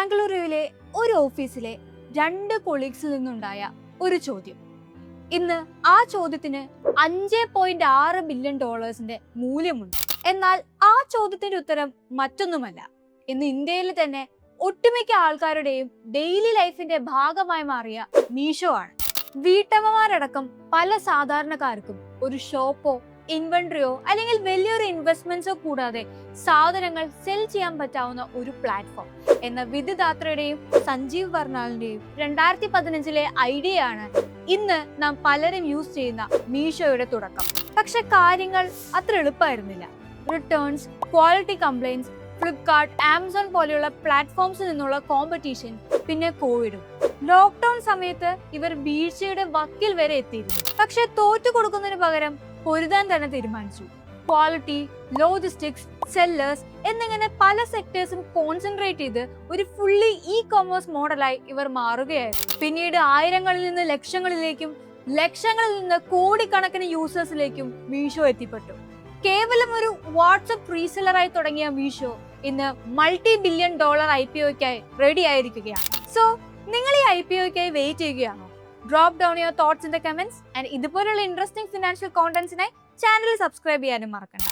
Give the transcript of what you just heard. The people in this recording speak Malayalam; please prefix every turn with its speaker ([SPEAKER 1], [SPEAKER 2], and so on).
[SPEAKER 1] ബാംഗ്ലൂരുവിലെ ഒരു ഓഫീസിലെ 2 കൊളീഗ്സിൽ നിന്നുണ്ടായ ഒരു ചോദ്യം. ഇന്ന് ആ ചോദ്യത്തിന് $5.6 ബില്യൺ മൂല്യമുണ്ട്. എന്നാൽ ആ ചോദ്യത്തിന്റെ ഉത്തരം മറ്റൊന്നുമല്ല. ഇന്ന് ഇന്ത്യയിൽ തന്നെ ഒട്ടുമിക്ക ആൾക്കാരുടെയും ഡെയിലി ലൈഫിന്റെ ഭാഗമായി മാറിയ മീഷോ ആണ്. വീട്ടമ്മമാരടക്കം പല സാധാരണക്കാർക്കും ഒരു ഷോപ്പോ ഇൻവെന്ററിയോ അല്ലെങ്കിൽ വലിയൊരു ഇൻവെസ്റ്റ്മെന്റ്സോ കൂടാതെ സാധനങ്ങൾ സെൽ ചെയ്യാൻ പറ്റാവുന്ന ഒരു പ്ലാറ്റ്ഫോം എന്ന വിധിദാത്രയുടെയും സഞ്ജീവ് ബർണാലിന്റെയും 2015 ഐഡിയയാണ് ഇന്ന് നാം പലരും യൂസ് ചെയ്യുന്ന മീഷോയുടെ തുടക്കം. പക്ഷെ കാര്യങ്ങൾ അത്ര എളുപ്പമായിരുന്നില്ല. Returns, quality complaints, Flipkart, Amazon പോലെയുള്ള പ്ലാറ്റ്ഫോംസിൽ നിന്നുള്ള കോമ്പറ്റീഷൻ, പിന്നെ കോവിഡും. ലോക്ക്ഡൌൺ സമയത്ത് ഇവർ വീഴ്ചയുടെ വക്കിൽ വരെ എത്തിയിരുന്നു. പക്ഷെ തോറ്റു കൊടുക്കുന്നതിന് പകരം പൊരുതാൻ തന്നെ തീരുമാനിച്ചു. ക്വാളിറ്റി, ലോജിസ്റ്റിക്സ്, സെല്ലേഴ്സ് എന്നിങ്ങനെ പല സെക്ടേഴ്സും കോൺസെൻട്രേറ്റ് ചെയ്ത് ഒരു ഫുള്ളി ഇ-കൊമേഴ്സ് മോഡലായി ഇവർ മാറുകയായിരുന്നു. പിന്നീട് ആയിരങ്ങളിൽ നിന്ന് ലക്ഷങ്ങളിലേക്കും ലക്ഷങ്ങളിൽ നിന്ന് കോടിക്കണക്കിന് യൂസേഴ്സിലേക്കും മീഷോ എത്തിപ്പെട്ടു. കേവലം ഒരു വാട്സ്ആപ്പ് റീസെല്ലറായി തുടങ്ങിയ മീഷോ ഇന്ന് $multi-billion IPOയ്ക്കായി റെഡി ആയിരിക്കുകയാണ്. സോ നിങ്ങൾ ഈ IPOയ്ക്കായി വെയിറ്റ് ചെയ്യുകയാണോ? Drop down your thoughts in the comments and ഇതുപോലുള്ള ഇൻട്രസ്റ്റിംഗ് ഫിനാൻഷ്യൽ കോണ്ടന്റ്സിനായി ചാനൽ സബ്സ്ക്രൈബ് ചെയ്യാനും മറക്കണ്ട.